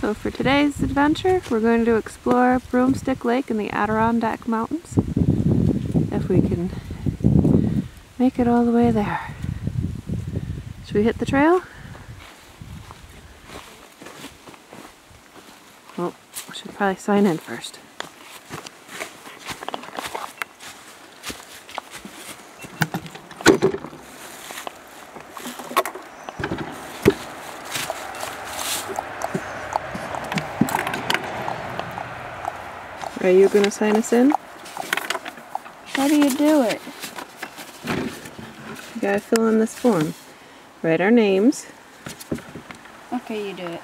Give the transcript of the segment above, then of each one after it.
So for today's adventure, we're going to explore Broomstick Lake in the Adirondack Mountains, if we can make it all the way there. Should we hit the trail? Well, we should probably sign in first. Are you going to sign us in? How do you do it? You gotta fill in this form. Write our names. Okay, you do it.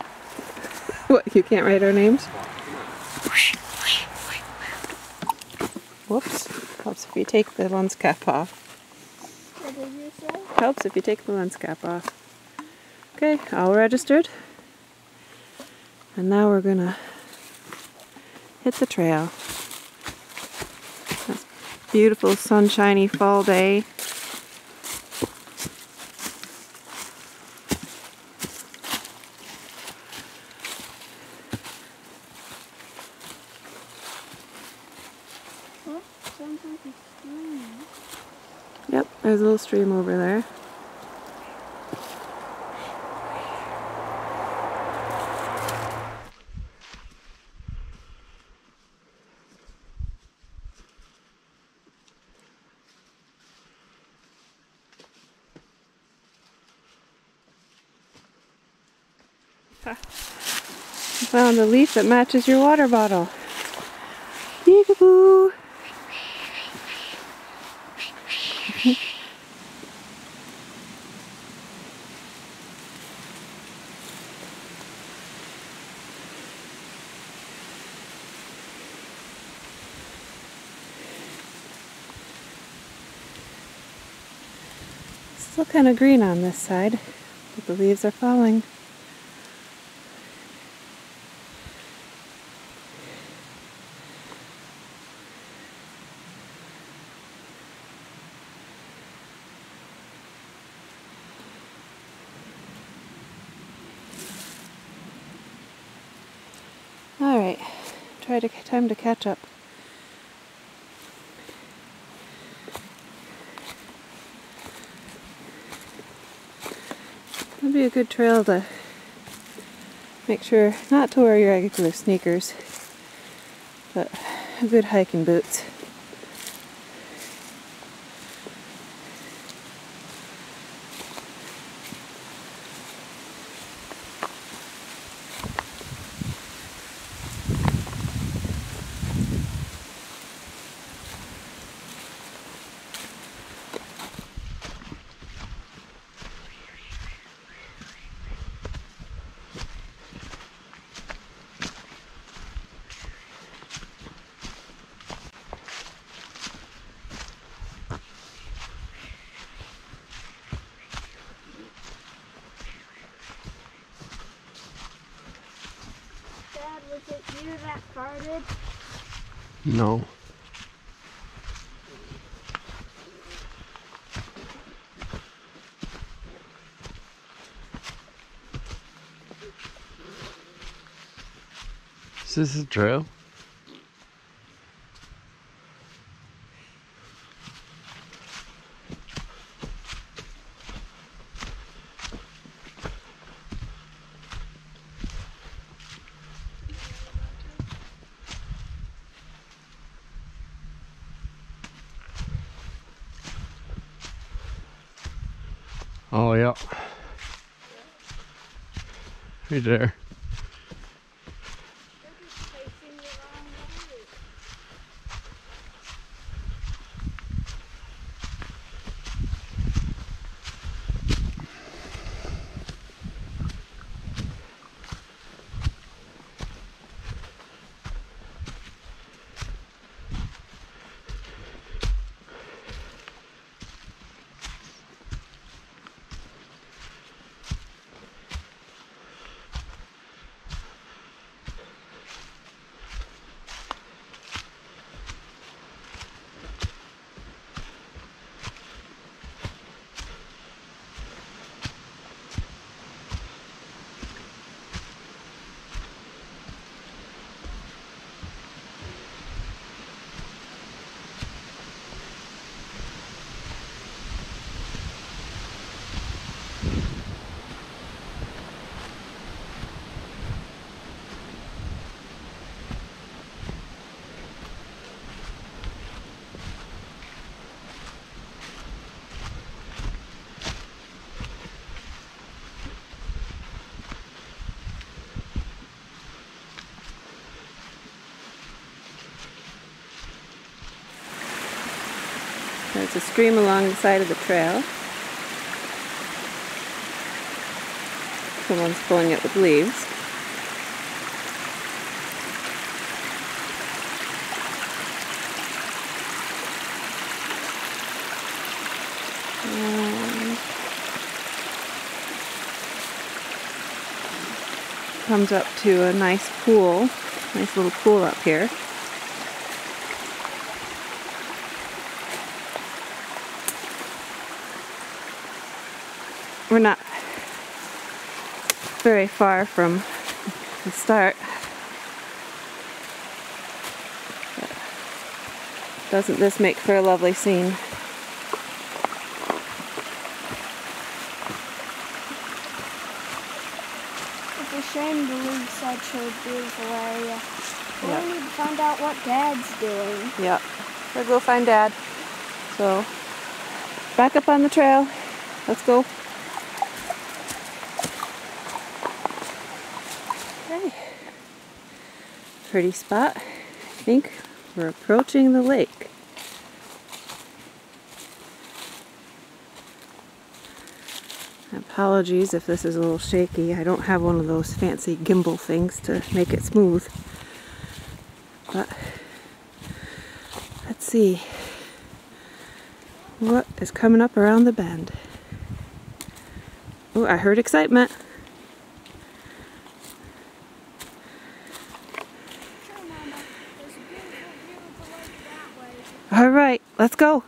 What, you can't write our names? Whoops. Helps if you take the lens cap off. What did you say? Helps if you take the lens cap off. Okay, all registered. And now we're gonna hit the trail. That's beautiful sunshiny fall day. Oh, sounds like a stream. Yep, there's a little stream over there. I found a leaf that matches your water bottle. Peekaboo! Still kind of green on this side, but the leaves are falling. Alright, time to catch up. It'll be a good trail to make sure not to wear your regular sneakers, but good hiking boots. Dad, was it you that farted? No. Is this a trail? Oh yeah. Right there. There's a stream along the side of the trail. Someone's filling it with leaves. And comes up to a nice pool, nice little pool up here. We're not very far from the start. But doesn't this make for a lovely scene? It's a shame to leave such a beautiful area. But Yep. we need to find out what Dad's doing. Yeah, we'll go find Dad. So, back up on the trail. Let's go. Okay. Pretty spot. I think we're approaching the lake. Apologies if this is a little shaky. I don't have one of those fancy gimbal things to make it smooth. But let's see what is coming up around the bend. Oh, I heard excitement. Sure, Mama. There's a beautiful view of the lake that way. All right, let's go.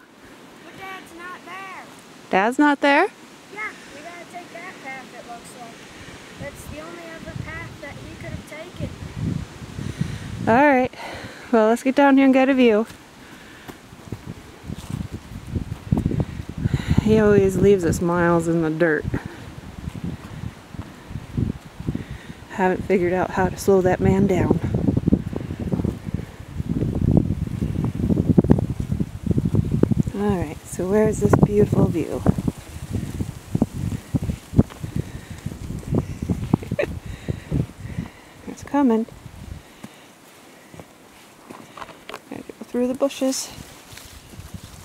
But Dad's not there. Dad's not there? Yeah, we gotta take that path, it looks like. That's the only other path that he could have taken. All right. Well, let's get down here and get a view. He always leaves us miles in the dirt. Haven't figured out how to slow that man down. All right, so where is this beautiful view? It's coming. Gotta go through the bushes,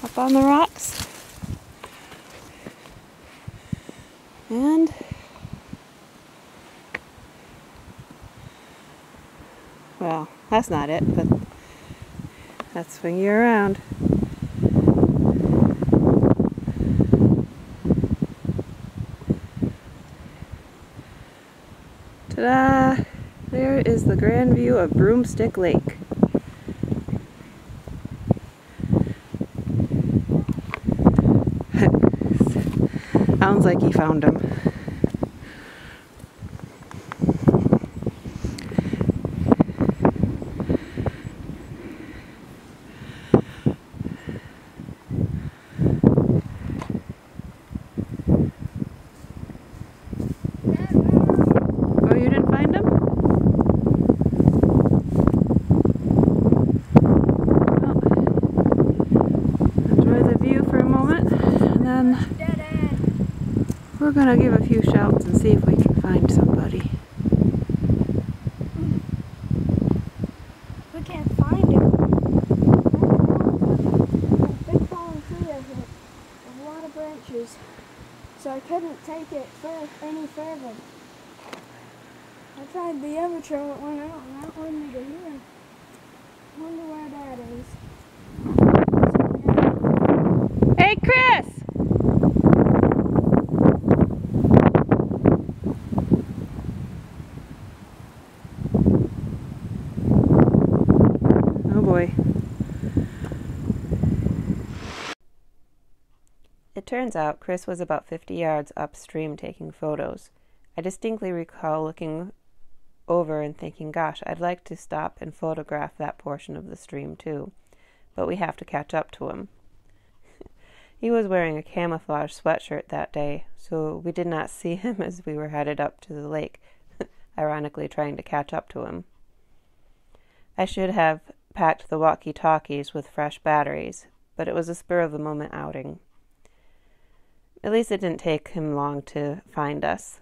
up on the rocks, and well, that's not it, but that's swing you around. Ta-da! There is the grand view of Broomstick Lake. Sounds like he found him. Oh, you didn't find him? Well, enjoy the view for a moment, and then Dead end. we're gonna give a few shouts and see if we can find somebody. We can't find him. A big fallen tree has a lot of branches, so I couldn't take it any further. I tried the other trail that went out, and that led me to here. Wonder where that is. Hey, Chris! Oh boy. It turns out Chris was about 50 yards upstream taking photos. I distinctly recall looking over and thinking, gosh, I'd like to stop and photograph that portion of the stream too, but we have to catch up to him. He was wearing a camouflage sweatshirt that day, so we did not see him as we were headed up to the lake, ironically trying to catch up to him. I should have packed the walkie-talkies with fresh batteries, but it was a spur-of-the-moment outing. At least it didn't take him long to find us.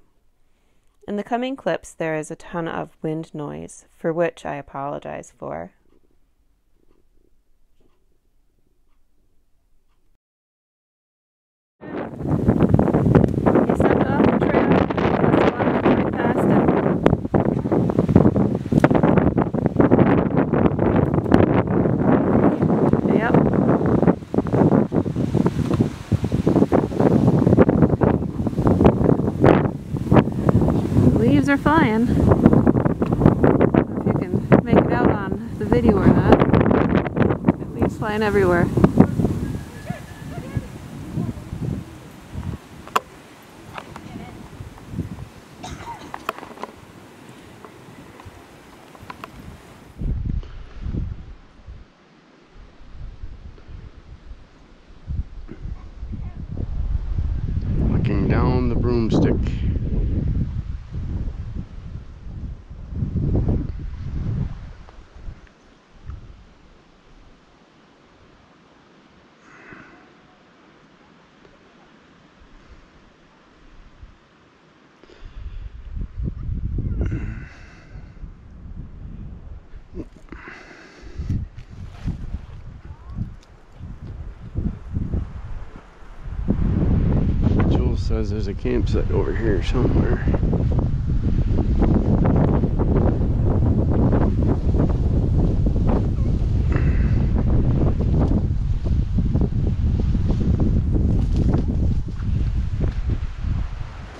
In the coming clips, there is a ton of wind noise, for which I apologize for. birds are flying. I don't know if you can make it out on the video or not. Leaves flying everywhere. Looking down the broomstick. Says there's a campsite over here somewhere.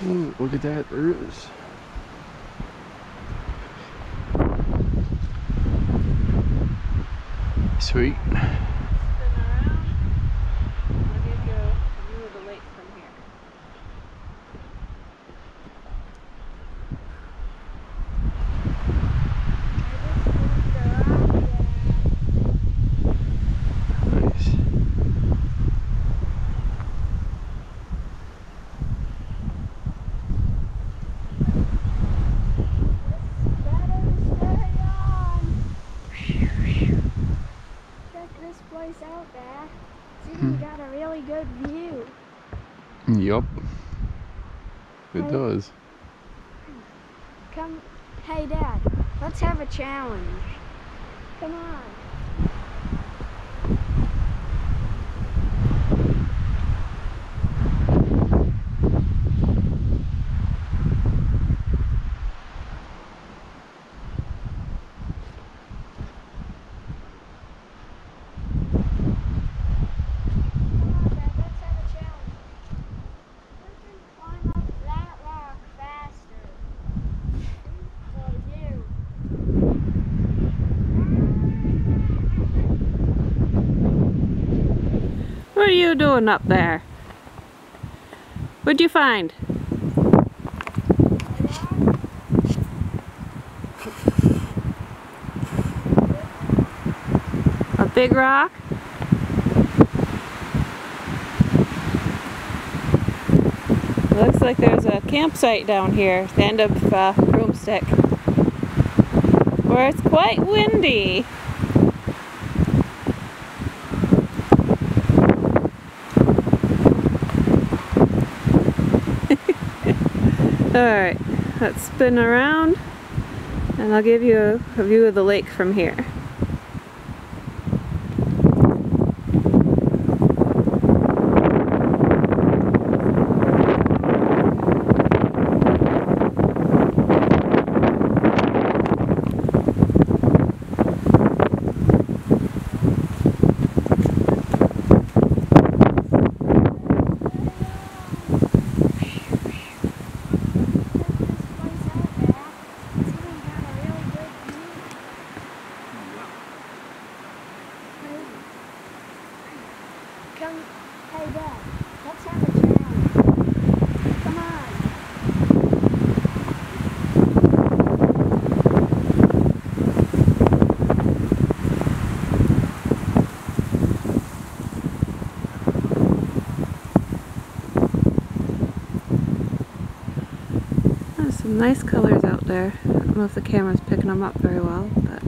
Ooh, look at that, there is. Sweet. Out there. See, you got a really good view. Yup. It does. Come, hey Dad, let's have a challenge. Come on. What are you doing up there? What'd you find? A big rock? Looks like there's a campsite down here at the end of Broomstick, where it's quite windy. Alright, let's spin around and I'll give you a view of the lake from here. Come, hey Dad, let's have a challenge. Come on. There's some nice colors out there. I don't know if the camera's picking them up very well, but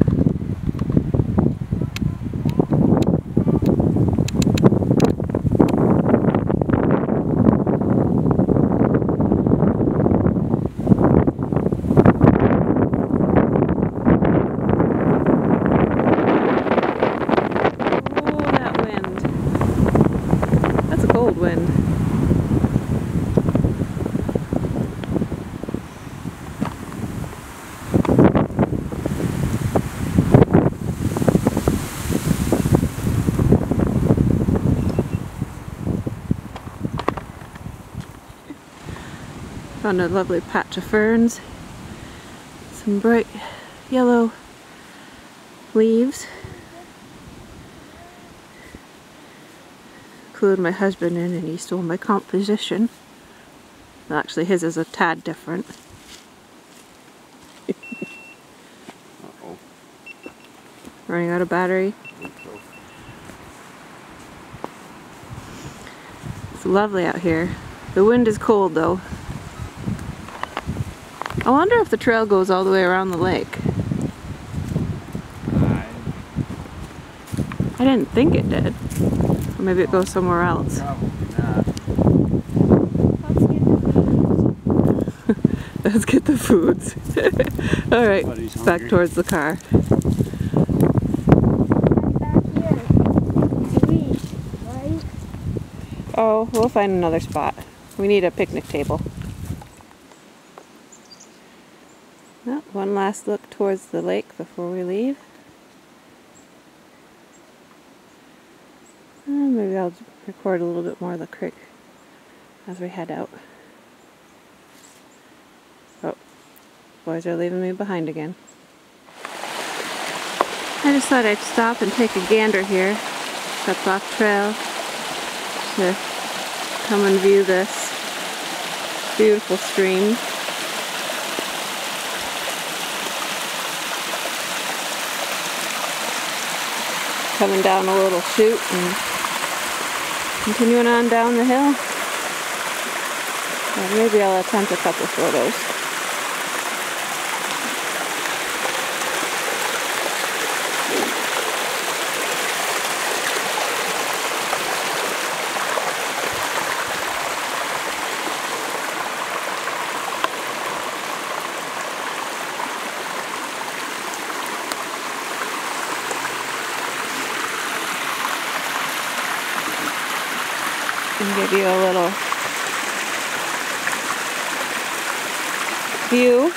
wind. Found a lovely patch of ferns. and bright yellow leaves. Include my husband in, and he stole my composition. Well, actually his is a tad different. Uh-oh. Running out of battery. It's lovely out here. The wind is cold though. I wonder if the trail goes all the way around the lake. I didn't think it did. Or maybe it goes somewhere else. Probably not. Let's get the foods. Alright, back towards the car. Back here. To eat, right? Oh, we'll find another spot. We need a picnic table. Well, one last look towards the lake before we leave. Maybe I'll record a little bit more of the creek as we head out. Oh, boys are leaving me behind again. I just thought I'd stop and take a gander here. Stepped off trail to come and view this beautiful stream. Coming down a little chute and continuing on down the hill. Or maybe I'll attempt a couple photos. And give you a little view.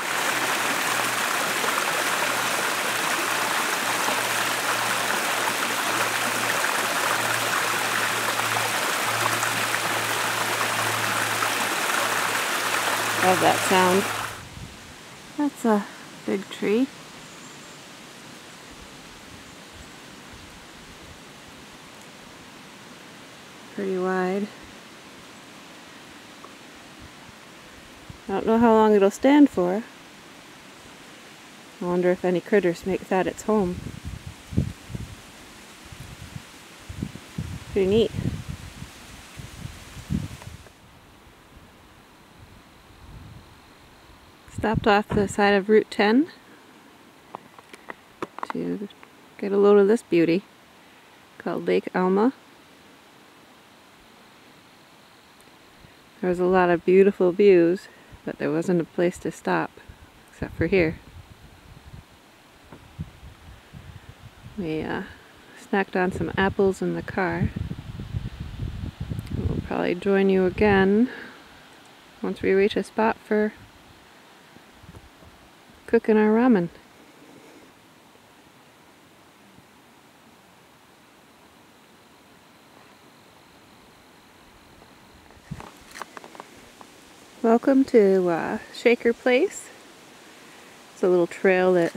Love that sound. That's a big tree. Pretty wide. I don't know how long it'll stand for. I wonder if any critters make that its home. Pretty neat. Stopped off the side of Route 10 to get a load of this beauty called Lake Alma. There was a lot of beautiful views, but there wasn't a place to stop except for here. We snacked on some apples in the car. We'll probably join you again once we reach a spot for cooking our ramen. Welcome to Shaker Place. It's a little trail that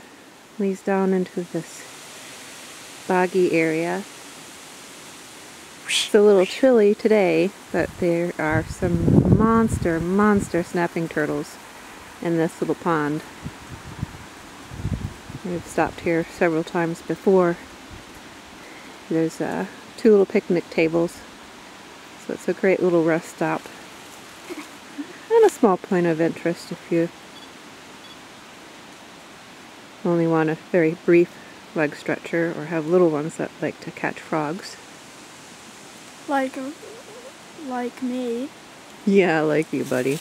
leads down into this boggy area. It's a little chilly today, but there are some monster snapping turtles in this little pond. We've stopped here several times before. There's 2 little picnic tables, so it's a great little rest stop. And a small point of interest if you only want a very brief leg stretcher or have little ones that like to catch frogs. Like me. Yeah, like you, buddy.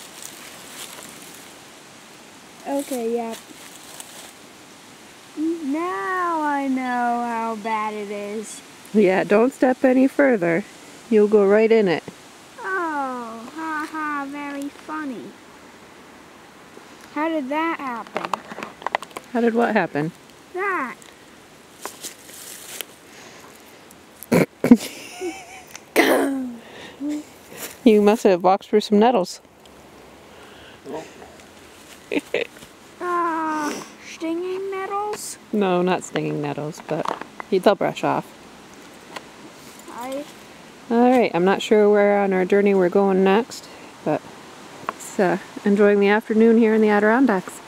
Okay, yeah. Now I know how bad it is. Yeah, don't step any further. You'll go right in it. Oh, haha, very funny. How did that happen? How did what happen? That. You must have walked through some nettles. Ah, nettles? No, not stinging nettles, but they'll brush off. Alright, I'm not sure where on our journey we're going next, but it's enjoying the afternoon here in the Adirondacks.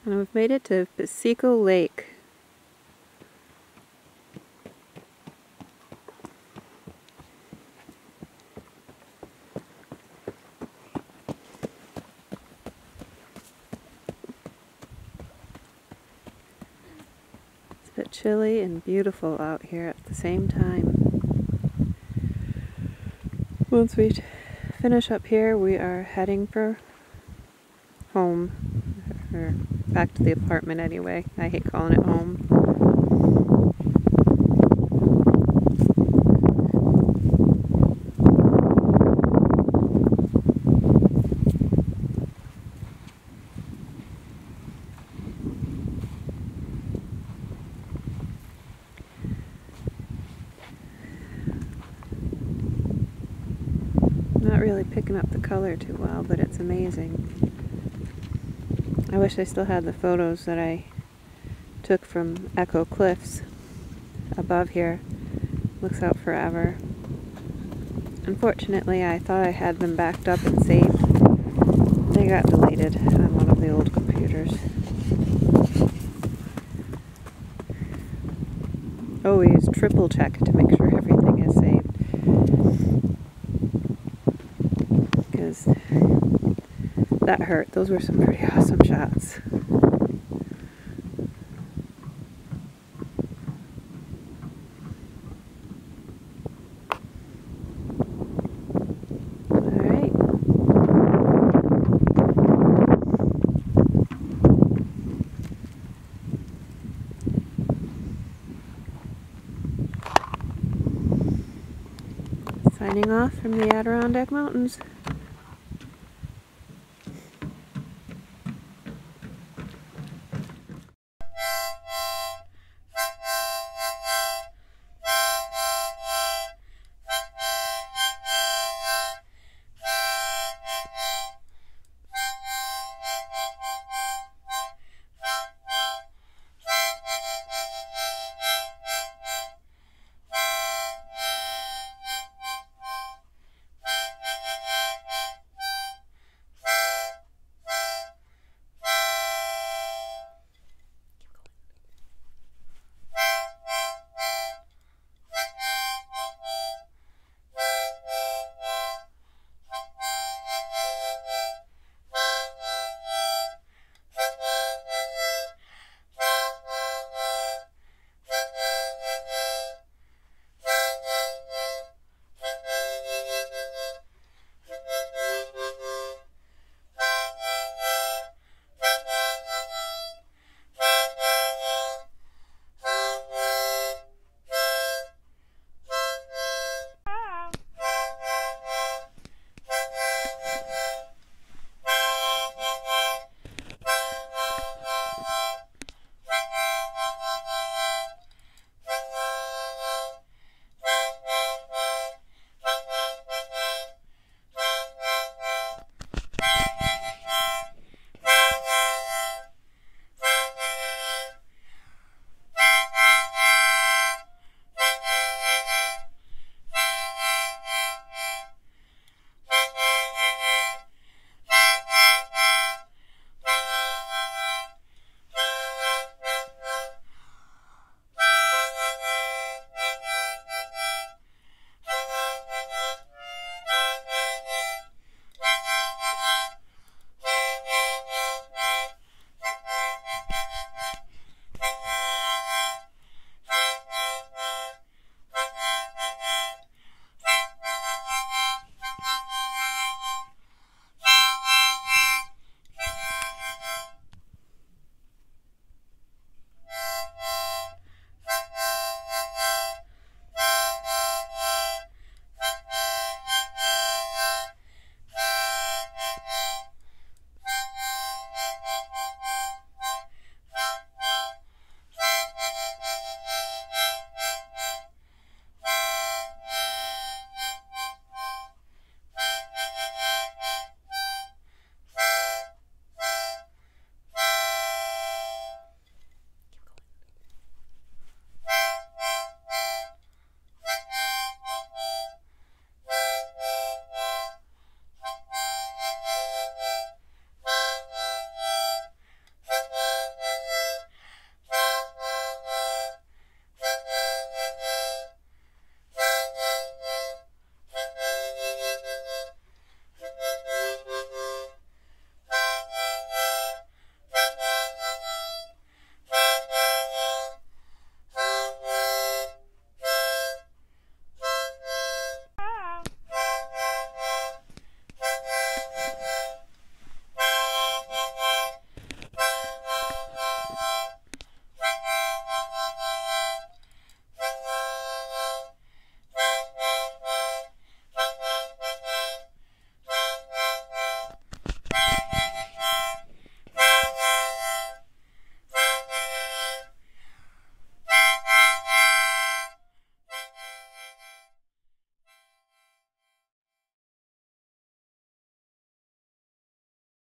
And we've made it to Piseco Lake. It's a bit chilly and beautiful out here at the same time. Once we finish up here, we are heading for home. Or back to the apartment anyway. I hate calling it home. Not really picking up the color too well, but it's amazing. I wish I still had the photos that I took from Echo Cliffs above here. Looks out forever. Unfortunately, I thought I had them backed up and saved. They got deleted on one of the old computers. Always triple check to make sure everything is saved. Because that hurt. Those were some pretty awesome shots. Alright. Signing off from the Adirondack Mountains.